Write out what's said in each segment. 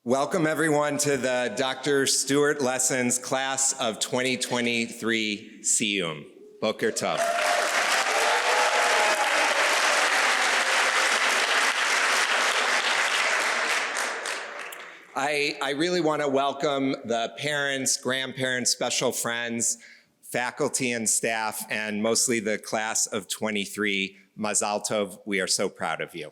Welcome everyone to the Dr. Stuart Lessons class of 2023 Siyyum. Boker Tov. I really want to welcome the parents, grandparents, special friends, faculty and staff, and mostly the class of 23. Mazal Tov, we are so proud of you.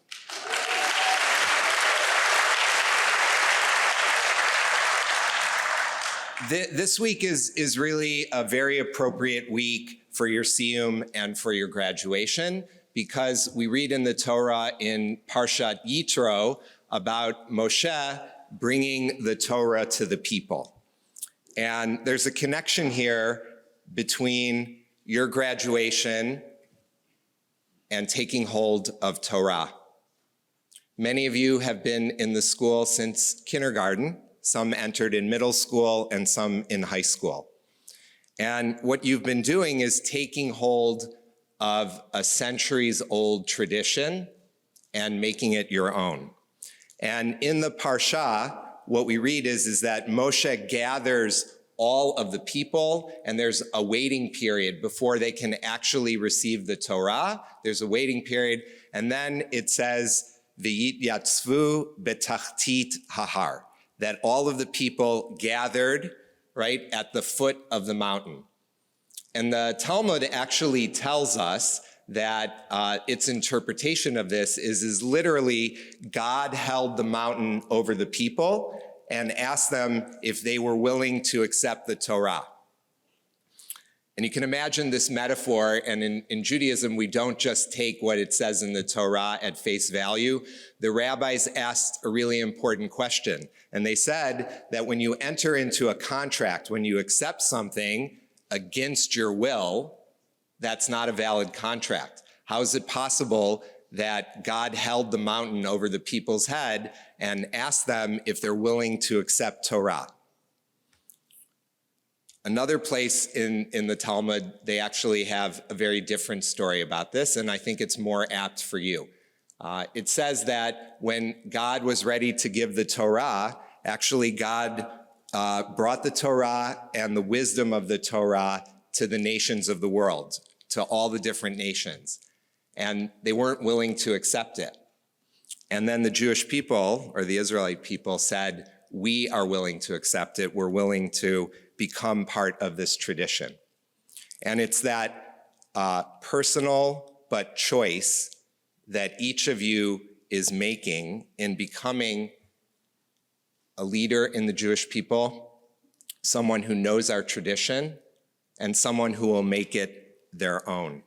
This week is really a very appropriate week for your Siyyum and for your graduation, because we read in the Torah in Parshat Yitro about Moshe bringing the Torah to the people. And there's a connection here between your graduation and taking hold of Torah. Many of you have been in the school since kindergarten. Some entered in middle school and some in high school. And what you've been doing is taking hold of a centuries-old tradition and making it your own. And in the Parsha, what we read is that Moshe gathers all of the people, and there's a waiting period before they can actually receive the Torah. There's a waiting period, and then it says, V'yityatzvu betachtit hahar, that all of the people gathered right at the foot of the mountain. And the Talmud actually tells us that its interpretation of this is literally God held the mountain over the people and asked them if they were willing to accept the Torah. And you can imagine this metaphor, and in Judaism, we don't just take what it says in the Torah at face value. The rabbis asked a really important question, and they said that when you enter into a contract, when you accept something against your will, that's not a valid contract. How is it possible that God held the mountain over the people's head and asked them if they're willing to accept Torah? Another place in the Talmud, they actually have a very different story about this, and I think it's more apt for you. It says that when God was ready to give the Torah, actually God brought the Torah and the wisdom of the Torah to the nations of the world, to all the different nations, and they weren't willing to accept it. And then the Jewish people, or the Israelite people, said, we are willing to accept it, we're willing to become part of this tradition. And it's that personal but choice that each of you is making in becoming a leader in the Jewish people, someone who knows our tradition, and someone who will make it their own.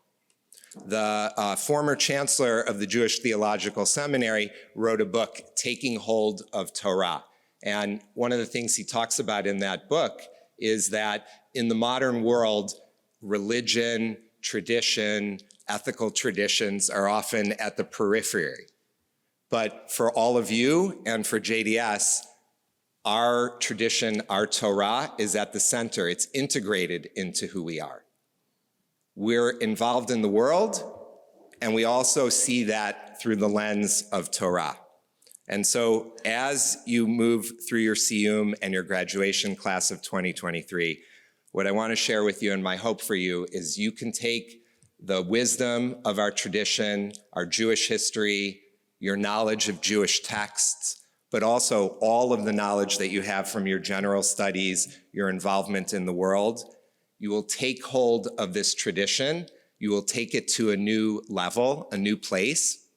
The former chancellor of the Jewish Theological Seminary wrote a book, Taking Hold of Torah. And one of the things he talks about in that book is that in the modern world, religion, tradition, ethical traditions are often at the periphery. But for all of you and for JDS, our tradition, our Torah, is at the center. It's integrated into who we are. We're involved in the world, and we also see that through the lens of Torah. And so as you move through your Siyyum and your graduation class of 2023, what I want to share with you and my hope for you is you can take the wisdom of our tradition, our Jewish history, your knowledge of Jewish texts, but also all of the knowledge that you have from your general studies, your involvement in the world. You will take hold of this tradition, you will take it to a new level, a new place,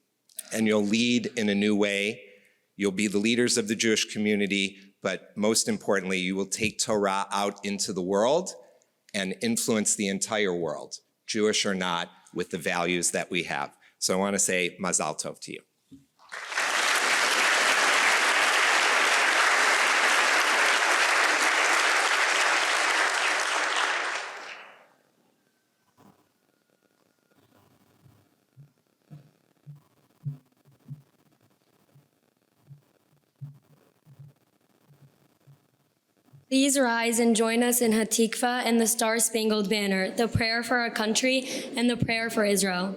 and you'll lead in a new way. You'll be the leaders of the Jewish community, but most importantly, you will take Torah out into the world and influence the entire world, Jewish or not, with the values that we have. So I want to say Mazal Tov to you. Please rise and join us in Hatikva and the Star-Spangled Banner, the prayer for our country and the prayer for Israel.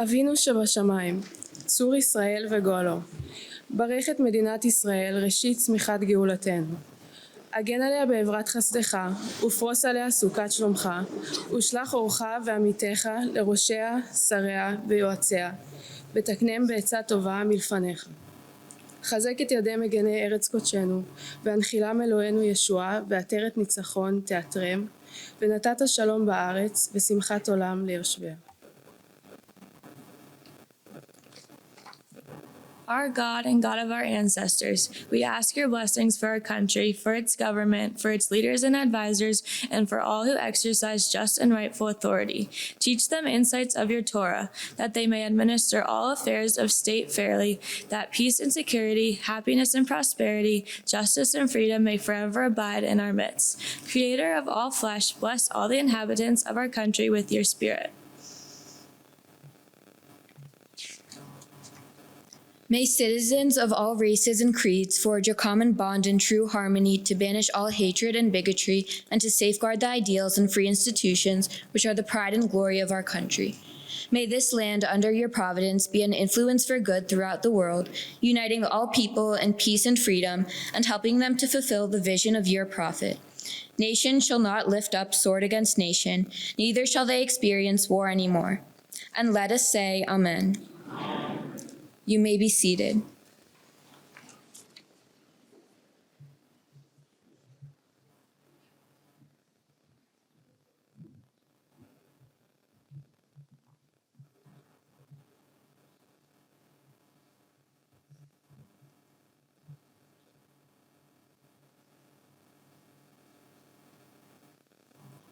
אבינו שבשמיים, צור ישראל וגואלו, ברך את מדינת ישראל ראשית צמיחת גאולתנו. הגן עליה בעברת חסדך, ופרוס עליה סוכת שלומך, ושלח אורך ועמיתך לראשיה, שריה ויועציה, ותקנם בעצה טובה מלפניך. חזק את ידי מגני ארץ קודשנו, והנחילם אלוהינו ישועה, ועטרת ניצחון תעטרם, ונתת שלום בארץ, ושמחת עולם ליושביה. Our God and God of our ancestors, we ask your blessings for our country, for its government, for its leaders and advisors, and for all who exercise just and rightful authority. Teach them insights of your Torah, that they may administer all affairs of state fairly, that peace and security, happiness and prosperity, justice and freedom may forever abide in our midst. Creator of all flesh, bless all the inhabitants of our country with your spirit. May citizens of all races and creeds forge a common bond in true harmony to banish all hatred and bigotry and to safeguard the ideals and free institutions which are the pride and glory of our country. May this land under your providence be an influence for good throughout the world, uniting all people in peace and freedom and helping them to fulfill the vision of your prophet. Nation shall not lift up sword against nation, neither shall they experience war anymore. And let us say, Amen. You may be seated.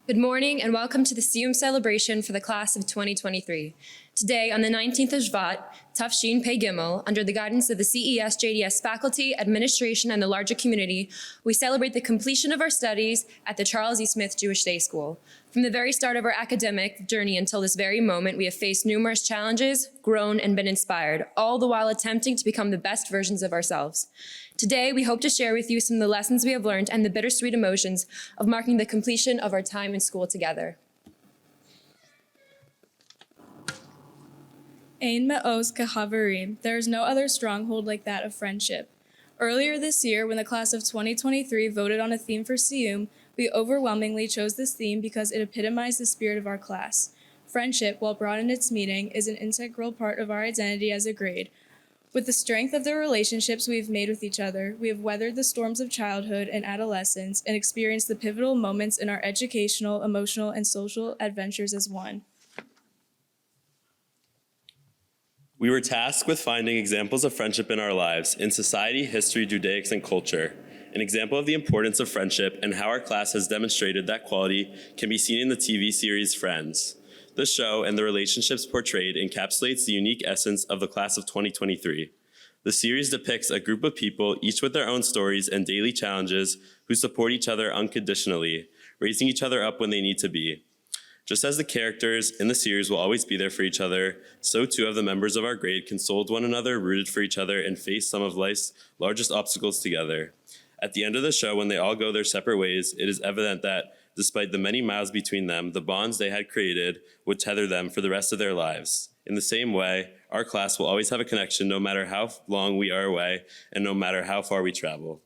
Good morning and welcome to the Siyyum celebration for the class of 2023. Today, on the 19th of Shvat, Tafshin Pei Gimel, under the guidance of the CES JDS faculty, administration, and the larger community, we celebrate the completion of our studies at the Charles E. Smith Jewish Day School. From the very start of our academic journey until this very moment, we have faced numerous challenges, grown, and been inspired, all the while attempting to become the best versions of ourselves. Today, we hope to share with you some of the lessons we have learned and the bittersweet emotions of marking the completion of our time in school together. Ein me'oz kehaverim. There is no other stronghold like that of friendship. Earlier this year, when the class of 2023 voted on a theme for Siyyum, we overwhelmingly chose this theme because it epitomized the spirit of our class. Friendship, while broad in its meaning, is an integral part of our identity as a grade. With the strength of the relationships we have made with each other, we have weathered the storms of childhood and adolescence and experienced the pivotal moments in our educational, emotional, and social adventures as one. We were tasked with finding examples of friendship in our lives, in society, history, Judaics, and culture. An example of the importance of friendship and how our class has demonstrated that quality can be seen in the TV series Friends. The show and the relationships portrayed encapsulates the unique essence of the class of 2023. The series depicts a group of people, each with their own stories and daily challenges, who support each other unconditionally, raising each other up when they need to be. Just as the characters in the series will always be there for each other, so too have the members of our grade consoled one another, rooted for each other, and faced some of life's largest obstacles together. At the end of the show, when they all go their separate ways, it is evident that, despite the many miles between them, the bonds they had created would tether them for the rest of their lives. In the same way, our class will always have a connection no matter how long we are away and no matter how far we travel.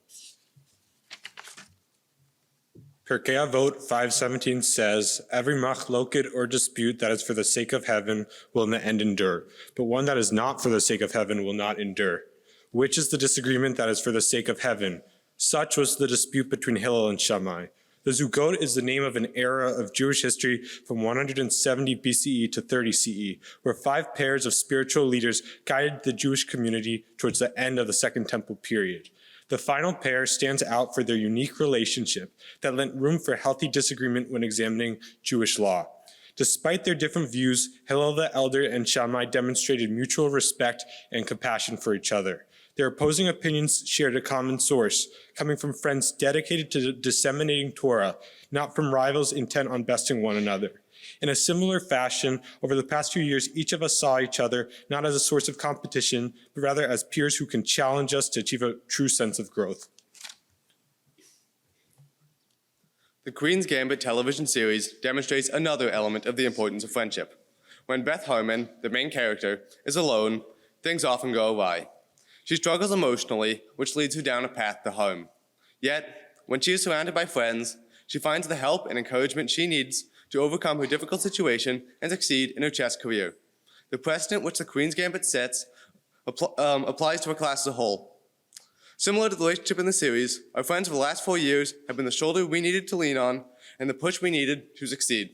Pirkei Avot 5:17 says, "Every machloket or dispute that is for the sake of heaven will in the end endure, but one that is not for the sake of heaven will not endure. Which is the disagreement that is for the sake of heaven? Such was the dispute between Hillel and Shammai." The Zugot is the name of an era of Jewish history from 170 BCE to 30 CE, where 5 pairs of spiritual leaders guided the Jewish community towards the end of the Second Temple period. The final pair stands out for their unique relationship that lent room for healthy disagreement when examining Jewish law. Despite their different views, Hillel the elder and Shammai demonstrated mutual respect and compassion for each other. Their opposing opinions shared a common source, coming from friends dedicated to disseminating Torah, not from rivals intent on besting one another. In a similar fashion, over the past few years, each of us saw each other not as a source of competition, but rather as peers who can challenge us to achieve a true sense of growth. The Queen's Gambit television series demonstrates another element of the importance of friendship. When Beth Harmon, the main character, is alone, things often go awry. She struggles emotionally, which leads her down a path to harm. Yet, when she is surrounded by friends, she finds the help and encouragement she needs to overcome her difficult situation and succeed in her chess career. The precedent which the Queen's Gambit sets applies to our class as a whole. Similar to the relationship in the series, our friends of the last 4 years have been the shoulder we needed to lean on and the push we needed to succeed.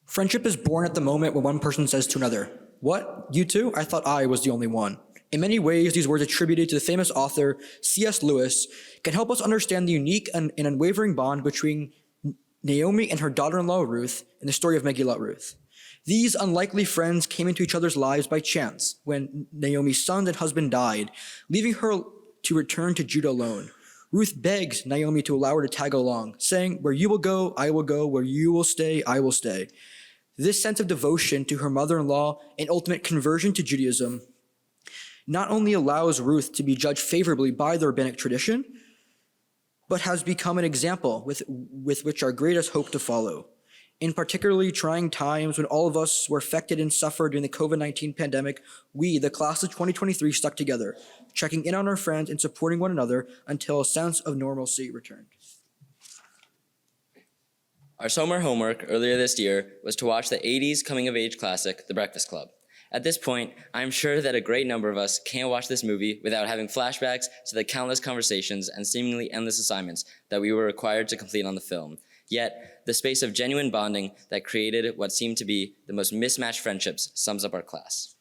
Friendship is born at the moment when one person says to another, "What? You too? I thought I was the only one." In many ways, these words attributed to the famous author C.S. Lewis can help us understand the unique and unwavering bond between Naomi and her daughter-in-law Ruth in the story of Megillat Ruth. These unlikely friends came into each other's lives by chance when Naomi's son and husband died, leaving her to return to Judah alone. Ruth begged Naomi to allow her to tag along, saying, "Where you will go, I will go. Where you will stay, I will stay." This sense of devotion to her mother-in-law and ultimate conversion to Judaism not only allows Ruth to be judged favorably by the rabbinic tradition, but has become an example with which our greatest hope to follow. In particularly trying times when all of us were affected and suffered during the COVID-19 pandemic, we, the class of 2023, stuck together, checking in on our friends and supporting one another until a sense of normalcy returned. Our summer homework earlier this year was to watch the 80s coming-of-age classic, The Breakfast Club. At this point, I'm sure that a great number of us can't watch this movie without having flashbacks to the countless conversations and seemingly endless assignments that we were required to complete on the film. Yet, the space of genuine bonding that created what seemed to be the most mismatched friendships sums up our class.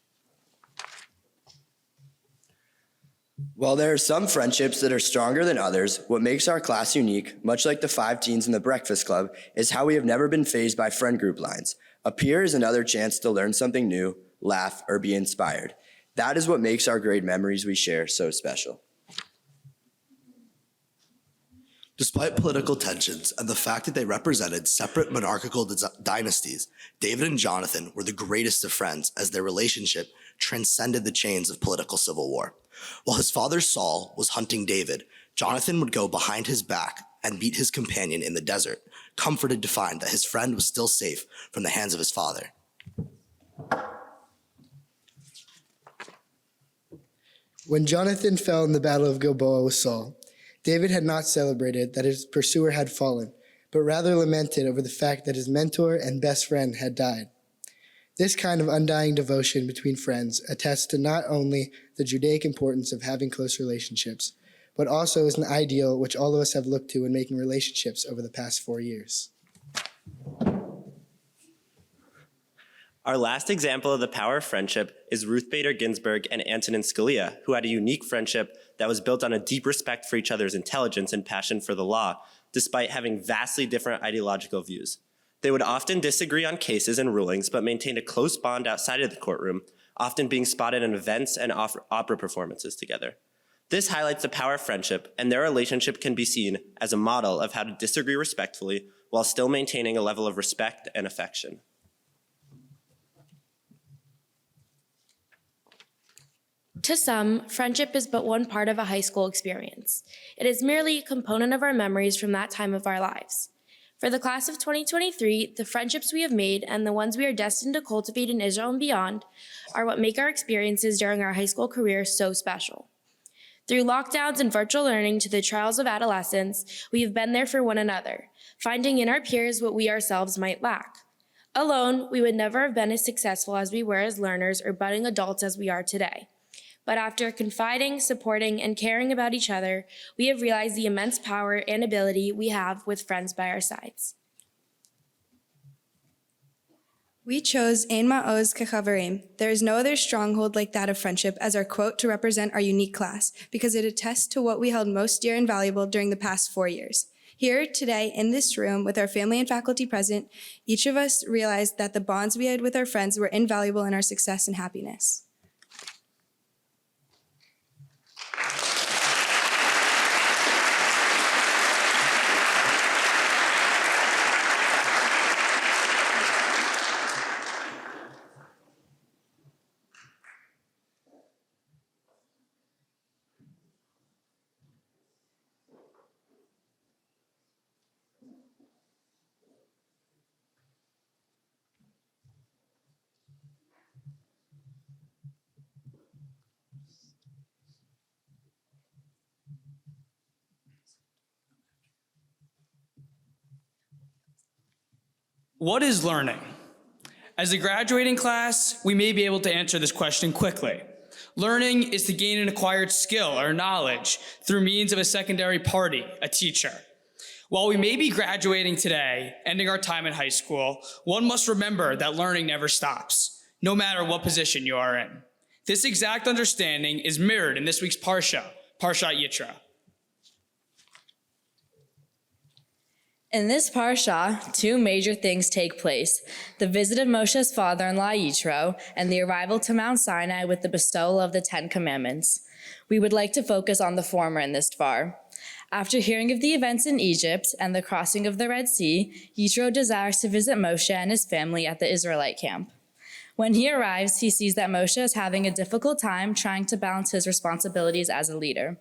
While there are some friendships that are stronger than others, what makes our class unique, much like the 5 teens in the Breakfast Club, is how we have never been fazed by friend group lines. A peer is another chance to learn something new, laugh, or be inspired. That is what makes our great memories we share so special. Despite political tensions and the fact that they represented separate monarchical dynasties, David and Jonathan were the greatest of friends as their relationship transcended the chains of political civil war. While his father Saul was hunting David, Jonathan would go behind his back and meet his companion in the desert, comforted to find that his friend was still safe from the hands of his father. When Jonathan fell in the battle of Gilboa with Saul, David had not celebrated that his pursuer had fallen, but rather lamented over the fact that his mentor and best friend had died. This kind of undying devotion between friends attests to not only the Judaic importance of having close relationships, but also is an ideal which all of us have looked to in making relationships over the past 4 years. Our last example of the power of friendship is Ruth Bader Ginsburg and Antonin Scalia, who had a unique friendship that was built on a deep respect for each other's intelligence and passion for the law, despite having vastly different ideological views. They would often disagree on cases and rulings, but maintained a close bond outside of the courtroom, often being spotted in events and opera performances together. This highlights the power of friendship, and their relationship can be seen as a model of how to disagree respectfully while still maintaining a level of respect and affection. To some, friendship is but one part of a high school experience. It is merely a component of our memories from that time of our lives. For the class of 2023, the friendships we have made and the ones we are destined to cultivate in Israel and beyond are what make our experiences during our high school career so special. Through lockdowns and virtual learning to the trials of adolescence, we have been there for one another, finding in our peers what we ourselves might lack. Alone, we would never have been as successful as we were as learners or budding adults as we are today. But after confiding, supporting, and caring about each other, we have realized the immense power and ability we have with friends by our sides. We chose Ein Ma'oz Kechavarim. There is no other stronghold like that of friendship as our quote to represent our unique class, because it attests to what we held most dear and valuable during the past 4 years. Here today in this room with our family and faculty present, each of us realized that the bonds we had with our friends were invaluable in our success and happiness. What is learning? As a graduating class, we may be able to answer this question quickly. Learning is to gain an acquired skill or knowledge through means of a secondary party, a teacher. While we may be graduating today, ending our time in high school, one must remember that learning never stops, no matter what position you are in. This exact understanding is mirrored in this week's Parsha, Parshat Yitro. In this parsha, two major things take place: the visit of Moshe's father-in-law Yitro and the arrival to Mount Sinai with the bestowal of the 10 Commandments. We would like to focus on the former in this dvar. After hearing of the events in Egypt and the crossing of the Red Sea, Yitro desires to visit Moshe and his family at the Israelite camp. When he arrives, he sees that Moshe is having a difficult time trying to balance his responsibilities as a leader.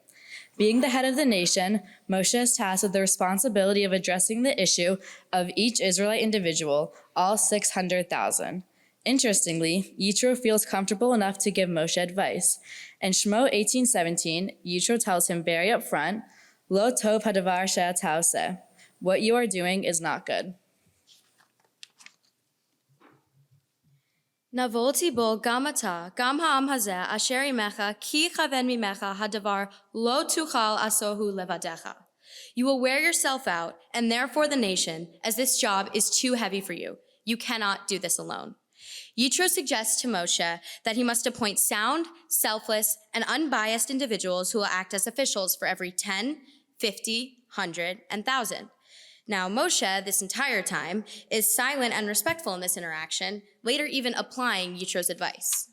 Being the head of the nation, Moshe is tasked with the responsibility of addressing the issue of each Israelite individual, all 600,000. Interestingly, Yitro feels comfortable enough to give Moshe advice. In Shmo 18:17, Yitro tells him very upfront, "Lo tov hadavar she'ata oseh." What you are doing is not good. Navolti bo gam ata, gam ha'am hazeh, asher imecha, ki chaven mimecha hadavar lo tuchal asohu levadecha. You will wear yourself out, and therefore the nation, as this job is too heavy for you. You cannot do this alone. Yitro suggests to Moshe that he must appoint sound, selfless, and unbiased individuals who will act as officials for every 10, 50, 100, and 1,000. Now, Moshe, this entire time, is silent and respectful in this interaction, later even applying Yitro's advice.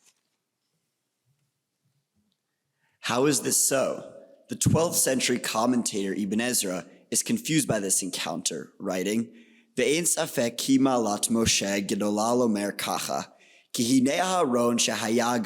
How is this so? The 12th century commentator Ibn Ezra is confused by this encounter, writing, Ve'en safek ki malat Moshe gedola lomer kacha, ki hinei ha'aron shehaya